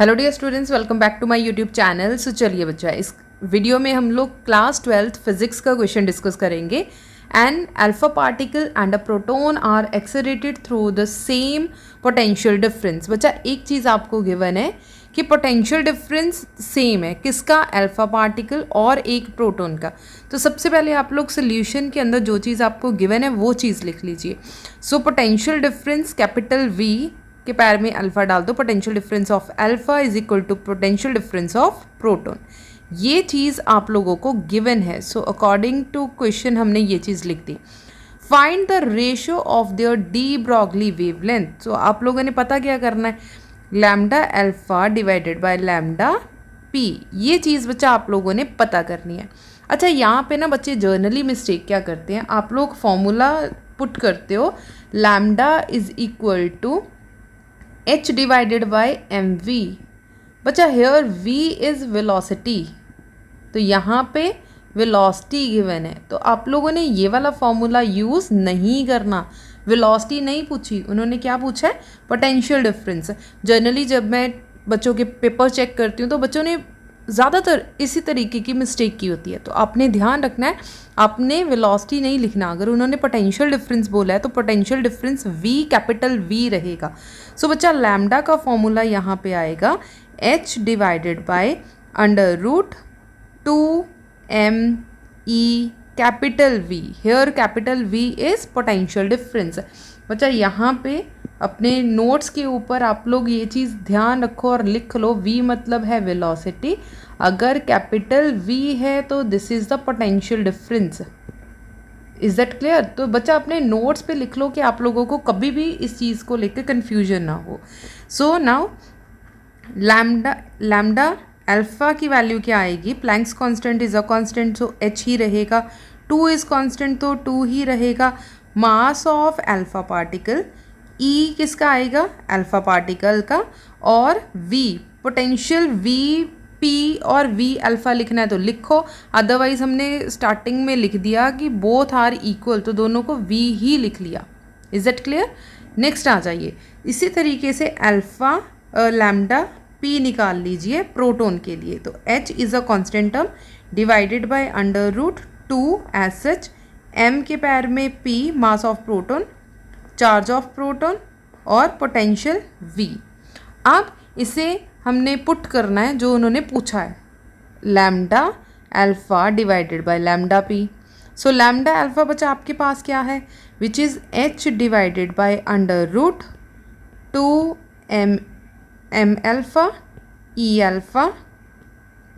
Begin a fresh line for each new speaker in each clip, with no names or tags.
Hello dear students, welcome back to my YouTube channel. So चलिए बच्चा, इस video में हम लोग क्लास 12th फिजिक्स का क्वेश्चन डिस्कस करेंगे। An alpha particle and a proton are accelerated through the same potential difference. बच्चा एक चीज़ आपको गिवन है कि पोटेंशियल डिफरेंस सेम है, किसका? अल्फा पार्टिकल और एक प्रोटॉन का। तो सबसे पहले आप लोग सोल्यूशन के अंदर जो चीज़ आपको गिवन है वो चीज़ लिख लीजिए। So potential difference capital V के पैर में अल्फा डाल दो। Potential difference of alpha is equal to potential difference of proton. ये चीज़ आप लोगों को गिवन है। सो अकॉर्डिंग टू क्वेश्चन हमने ये चीज़ लिख दी। Find the ratio of their de Broglie wavelength. So आप लोगों ने पता क्या करना है, lambda alpha divided by lambda p. ये चीज़ बच्चा आप लोगों ने पता करनी है। अच्छा, यहाँ पे ना बच्चे जर्नली मिस्टेक क्या करते हैं, आप लोग फॉर्मूला पुट करते हो lambda is equal to h divided by M V. बच्चा हेयर v इज़ वेलोसिटी, तो यहाँ पे वेलोसिटी गिवन है, तो आप लोगों ने ये वाला फॉर्मूला यूज़ नहीं करना। वेलोसिटी नहीं पूछी, उन्होंने क्या पूछा है? Potential difference. जनरली जब मैं बच्चों के पेपर चेक करती हूँ तो बच्चों ने ज़्यादातर इसी तरीके की मिस्टेक की होती है। तो आपने ध्यान रखना है, आपने वेलोसिटी नहीं लिखना। अगर उन्होंने पोटेंशियल डिफरेंस बोला है तो potential difference V capital V रहेगा। सो बच्चा लैम्डा का फॉर्मूला यहाँ पे आएगा h divided by under root 2m capital V। Here capital V is potential difference. बच्चा यहाँ पे अपने नोट्स के ऊपर आप लोग ये चीज़ ध्यान रखो और लिख लो, V मतलब है वेलोसिटी, अगर कैपिटल V है तो this is the potential difference. Is that clear? तो बच्चा अपने नोट्स पे लिख लो कि आप लोगों को कभी भी इस चीज़ को लेकर कन्फ्यूजन ना हो। सो नाउ लैम्डा अल्फा की वैल्यू क्या आएगी? Planck's constant is a constant, so h ही रहेगा। 2 इज़ कांस्टेंट तो 2 ही रहेगा। Mass of alpha particle E किसका आएगा? अल्फा पार्टिकल का। और V पोटेंशियल V P और V अल्फा लिखना है तो लिखो, अदरवाइज हमने स्टार्टिंग में लिख दिया कि बोथ आर इक्वल, तो दोनों को V ही लिख लिया। Is that clear? नेक्स्ट आ जाइए, इसी तरीके से अल्फा लैम्डा P निकाल लीजिए प्रोटॉन के लिए। तो H is a constant term divided by under root 2 as such. M के पैर में P mass of proton, charge of proton और पोटेंशियल V। अब इसे हमने पुट करना है जो उन्होंने पूछा है, lambda alpha divided by lambda P. So lambda alpha बचा आपके पास क्या है, which is h divided by under root 2m alpha e alpha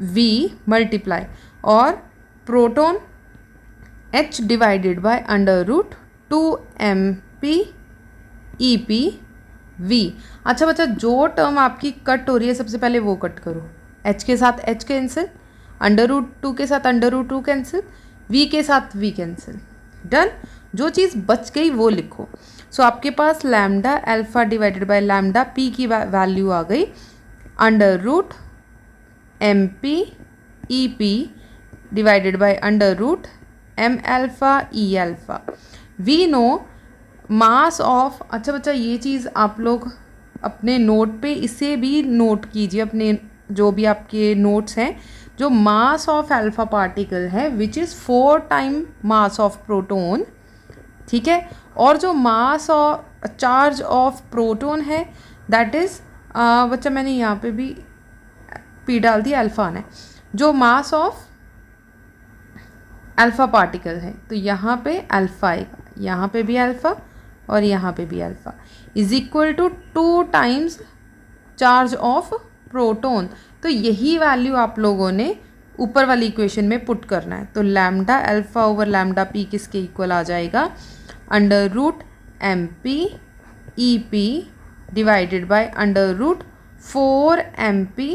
v multiply, और proton h divided by under root 2mp EP V। अच्छा बच्चा, जो term आपकी कट हो रही है सबसे पहले वो कट करो। h के साथ h कैंसिल, अंडर रूट 2 के साथ अंडर रूट 2 कैंसिल, v के साथ v कैंसिल। डन। जो चीज़ बच गई वो लिखो। सो आपके पास lambda alpha divided by lambda p की वैल्यू आ गई under root MP EP divided by under root m alpha e alpha. We know mass of. अच्छा बच्चा, ये चीज़ आप लोग अपने नोट पे इसे भी नोट कीजिए, अपने जो भी आपके नोट्स हैं, जो मास ऑफ अल्फा पार्टिकल है which is 4 time mass of proton, ठीक है, और जो mass of charge of proton है दैट इज़ बच्चा मैंने यहाँ पे भी P डाल दिया, अल्फा आना है। जो मास ऑफ अल्फा पार्टिकल है तो यहाँ पे अल्फा आएगा, यहाँ पे भी अल्फा और यहाँ पे भी alpha, is equal to 2 times charge of proton. तो यही वैल्यू आप लोगों ने ऊपर वाली इक्वेशन में पुट करना है। तो lambda alpha over lambda P किसके इक्वल आ जाएगा? Under root MP EP divided by under root 4MP।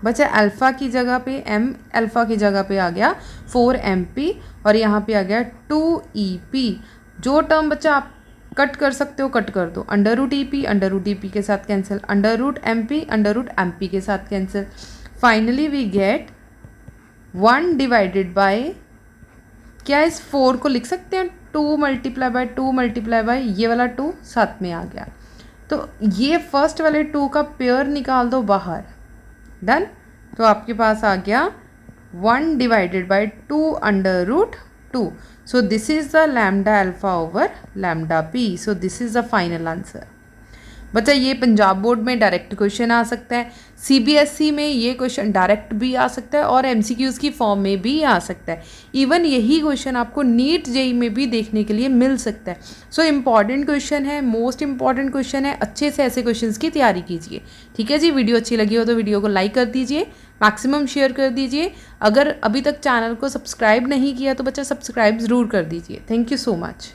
बचा अल्फ़ा की जगह पे m, अल्फ़ा की जगह पे आ गया 4MP और यहाँ पे आ गया 2EP। जो टर्म बच्चा आप कट कर सकते हो कट कर दो, अंडर रूट EP के साथ कैंसिल, अंडर रूट MP के साथ cancel. Finally we get 1 divided by, क्या इस 4 को लिख सकते हैं 2 मल्टीप्लाई बाय ये वाला 2 साथ में आ गया। तो ये फर्स्ट वाले 2 का पेयर निकाल दो बाहर, डन। तो आपके पास आ गया 1 divided by 2 under root 2। So this is the lambda alpha over lambda P. So this is the final answer. बच्चा ये पंजाब बोर्ड में डायरेक्ट क्वेश्चन आ सकता है, सीबीएसई में ये क्वेश्चन डायरेक्ट भी आ सकता है और एमसीक्यूज़ की फॉर्म में भी आ सकता है। इवन यही क्वेश्चन आपको नीट जेई में भी देखने के लिए मिल सकता है। सो इम्पॉर्टेंट क्वेश्चन है, मोस्ट इंपॉर्टेंट क्वेश्चन है। अच्छे से ऐसे क्वेश्चन की तैयारी कीजिए। ठीक है जी, वीडियो अच्छी लगी हो तो वीडियो को लाइक कर दीजिए, मैक्सिमम शेयर कर दीजिए। अगर अभी तक चैनल को सब्सक्राइब नहीं किया तो बच्चा सब्सक्राइब ज़रूर कर दीजिए। Thank you so much.